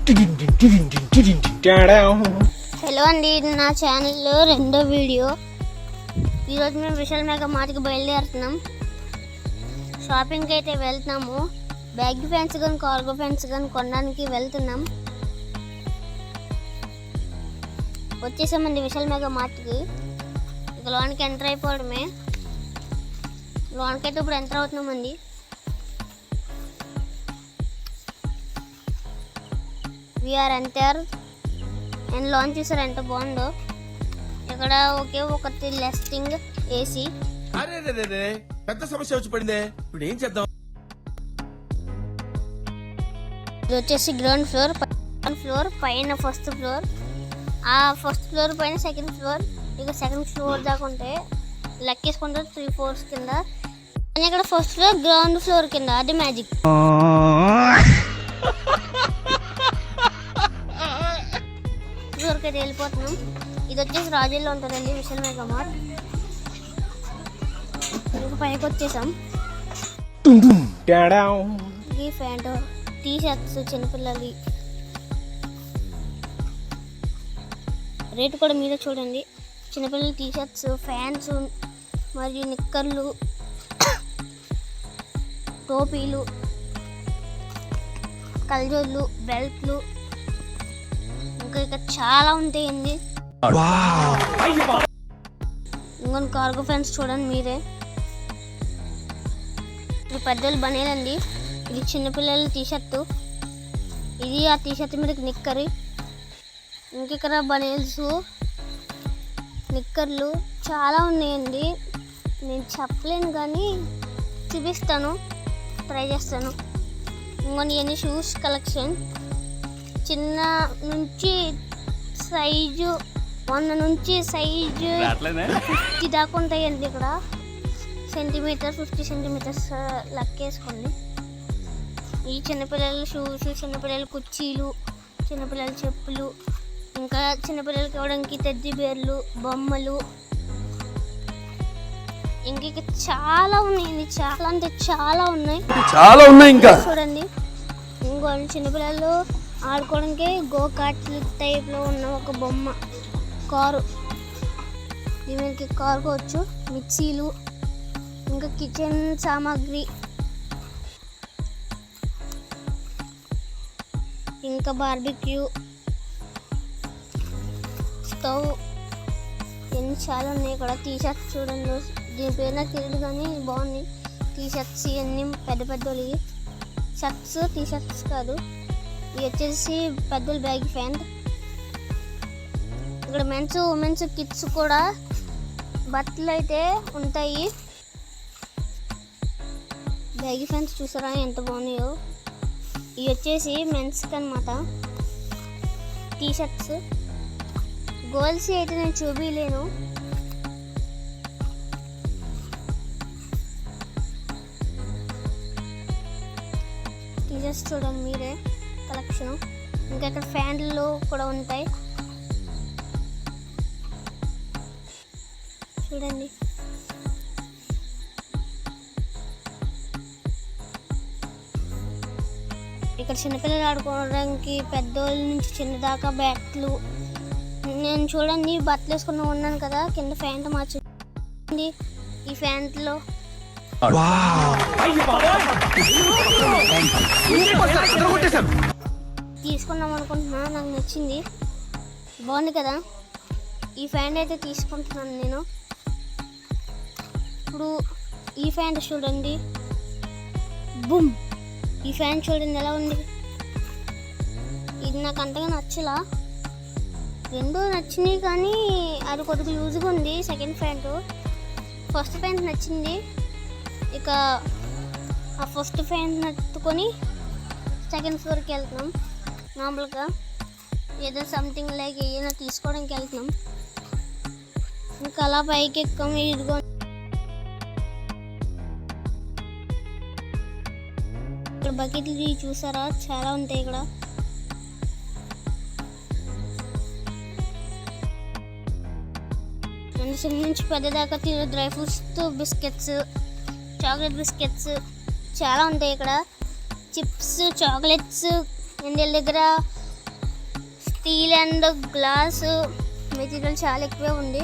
Hello అండి, ఇది నా ఛానల్లో రెండో వీడియో. ఈరోజు మేము విశాల్ మెగా మార్ట్కి బయలుదేరుతున్నాం. షాపింగ్కి అయితే వెళ్తున్నాము. బ్యాగ్ ఫ్యాన్స్ కానీ కార్గో ఫ్యాన్స్ కానీ కొనడానికి వెళ్తున్నాం. వచ్చేసామండి విశాల్ మెగా మార్ట్కి. ఇక లోనికి ఎంటర్ అయిపోవడమే. లోనికి అయితే ఇప్పుడు ఎంటర్ అవుతున్నామండి. వీఆర్ ఎంటర్ అండ్ లాంచ్ చేశారు. ఎంత బాగుందో ఇక్కడ. ఒకే ఒకటి లెస్టింగ్ ఏసీ. పెద్ద సమస్య వచ్చి పడిందే, ఇప్పుడు ఏం చేద్దాం? ఇది వచ్చేసి గ్రౌండ్ ఫ్లోర్ పైన ఫస్ట్ ఫ్లోర్. ఆ ఫస్ట్ ఫ్లోర్ పైన సెకండ్ ఫ్లోర్. ఇక సెకండ్ ఫ్లోర్ దాకా ఉంటే లెక్కేసుకుంటారు 3 floors కింద. కానీ ఇక్కడ ఫస్ట్ ఫ్లోర్ గ్రౌండ్ ఫ్లోర్ కింద. అది మ్యాజిక్. ఫ్లోర్కి అయితే వెళ్ళిపోతున్నాం. ఇది వచ్చేసి రాజుల్లో ఉంటుందండి విశాల్ మెగా మార్ట్. ఇంక పైకి వచ్చేసాం. ఈ ప్యాంటు, టీ షర్ట్స్ చిన్నపిల్లలవి. రేటు కూడా మీరే చూడండి. చిన్నపిల్లల టీ షర్ట్స్, ఫ్యాన్స్ మరియు నిక్కర్లు, టోపీలు, కల్జోళ్ళు, బెల్ట్లు, ఇంకా ఇక్కడ చాలా ఉంటాయండి. ఇంకొన్ని కార్గో ఫ్యాన్స్ చూడండి మీరే. ఇది పెద్దోళ్ళు బనేలండి. ఇది చిన్నపిల్లల టీషర్టు. ఇది ఆ టీషర్ట్ మీద నిక్కరు. ఇంక ఇక్కడ బనేల్స్, నిక్కర్లు చాలా ఉన్నాయండి. నేను చెప్పలేను కానీ చూపిస్తాను, ట్రై చేస్తాను. ఇంకొన్ని షూస్ కలెక్షన్. చిన్న నుంచి సైజు 1 నుంచి సైజు 50 దాకా ఉంటాయండి. ఇక్కడ సెంటీమీటర్స్ 50 సెంటీమీటర్స్ లెక్కేసుకోండి. ఈ చిన్నపిల్లల షూస్, చిన్నపిల్లల కుర్చీలు, చిన్నపిల్లల చెప్పులు, ఇంకా చిన్నపిల్లలకి ఇవ్వడానికి టెడ్డీ బేర్లు, బొమ్మలు, ఇంక చాలా ఉన్నాయండి. చాలా అంటే చాలా ఉన్నాయి. ఇంకా చూడండి. ఇంకో చిన్నపిల్లలు ఆడుకోవడానికి గో కార్ట్ టైప్లో ఉన్న ఒక బొమ్మ కారు. దీనికి కారుకోవచ్చు. మిక్సీలు, ఇంకా కిచెన్ సామాగ్రి, ఇంకా బార్బిక్యూ, స్టవ్, ఇవన్నీ చాలా ఉన్నాయి. ఇక్కడ టీ షర్ట్స్ చూడండి. దీని పేరు నాకు తెలియదు కానీ బాగుంది. టీ షర్ట్స్ ఇవన్నీ పెద్ద పెద్దవి షర్ట్స్, టీ షర్ట్స్ కాదు. ఇది వచ్చేసి పెద్దల బ్యాగ్ ఫ్యాంట్. ఇక్కడ మెన్స్, ఉమెన్స్, కిడ్స్ కూడా బట్టలు అయితే ఉంటాయి. బ్యాగ్ ఫ్యాన్స్ చూసారా ఎంత బాగున్నాయో. ఇవి వచ్చేసి మెన్స్కి అనమాట. టీ షర్ట్స్, గర్ల్స్ అయితే నేను చూపించలేను. టీ షర్ట్స్ చూడండి మీరే కలెక్షన్. ఇంకా ఇక్కడ ఫ్యాన్లు కూడా ఉంటాయి చూడండి. ఇక్కడ చిన్నపిల్లలు ఆడుకోవడానికి పెద్దోళ్ళ నుంచి చిన్న దాకా బ్యాట్లు. నేను చూడండి బట్టలు వేసుకుని ఉన్నాను కదా, కింద ఫ్యాంట్ మార్చింది. ఈ ఫ్యాంట్లో తీసుకుందాం అనుకుంటున్నా. నాకు నచ్చింది, బాగుంది కదా. ఈ ఫ్యాంట్ అయితే తీసుకుంటున్నాను నేను. ఇప్పుడు ఈ ఫ్యాంట్ చూడండి, బూమ్. ఈ ఫ్యాంట్ చూడండి ఎలా ఉంది. ఇది నాకు అంతగా నచ్చలా. రెండూ నచ్చినాయి కానీ అది కొద్దిగా లూజ్గా ఉంది. Second pant. ఫస్ట్ ఫ్యాంట్ నచ్చింది. ఇక ఆ ఫస్ట్ ఫ్యాంట్ నట్టుకొని సెకండ్ ఫ్లోర్కి వెళ్తున్నాం. నార్మల్గా ఏదో సంథింగ్ లైక్ ఏదైనా తీసుకోవడానికి వెళ్తున్నాం. ఇంకా అలా పైకి ఎక్కాం. ఇదిగో ఇక్కడ బకెట్లు చూసారా చాలా ఉంటాయి. ఇక్కడ చిన్న నుంచి పెద్ద దాకా తినే dry fruits, biscuits, chocolate biscuits చాలా ఉంటాయి ఇక్కడ. చిప్స్, చాక్లెట్స్, వీళ్ళ దగ్గర స్టీల్ అండ్ గ్లాస్ మెటీరియల్ చాలా ఎక్కువే ఉంది.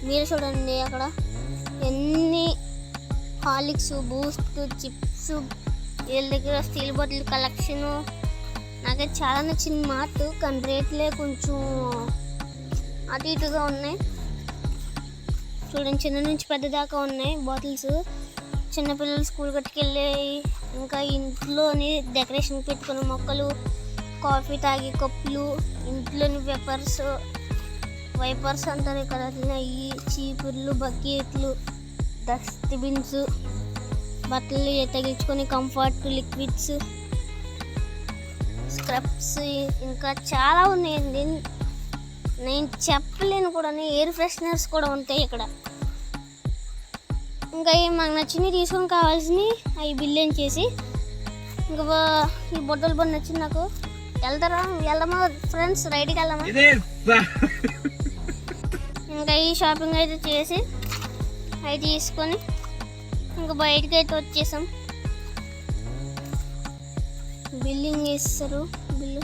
మీరు చూడండి అక్కడ ఎన్ని హార్లిక్స్, బూస్ట్, చిప్స్, వీళ్ళ దగ్గర స్టీల్ బాటిల్ కలెక్షను నాకైతే చాలా నచ్చింది మార్ట్. కానీ రేట్లే కొంచెం అటు ఇటుగా ఉన్నాయి. చూడండి చిన్న నుంచి పెద్ద దాకా ఉన్నాయి బాటిల్స్. చిన్నపిల్లలు స్కూల్ కట్టుకెళ్ళి ఇంకా ఇంట్లోని డెకరేషన్ పెట్టుకున్న మొక్కలు, కాఫీ తాగే కప్పులు, ఇంట్లోని వైపర్స్ అంటారు ఇక్కడ, అవి చీపుర్లు, బకెట్లు, డస్ట్బిన్స్, బట్టలు తగిలించుకొని కంఫర్ట్, లిక్విడ్స్, స్క్రబ్స్, ఇంకా చాలా ఉన్నాయండి. నేను చెప్పలేను కూడా. ఎయిర్ ఫ్రెషనర్స్ కూడా ఉంటాయి ఇక్కడ. ఇంకా మాకు నచ్చినవి తీసుకొని కావాల్సినవి అవి బిల్లు చేసి ఇంకా ఈ బొట్టలు బండి నచ్చింది నాకు. వెళ్దామా ఫ్రెండ్స్, రైడ్కి వెళ్దామా? ఇంకా ఈ షాపింగ్ అయితే చేసి అవి తీసుకొని ఇంకా బయటకి అయితే వచ్చేసాం. బిల్లింగ్ చేస్తారు. బిల్లు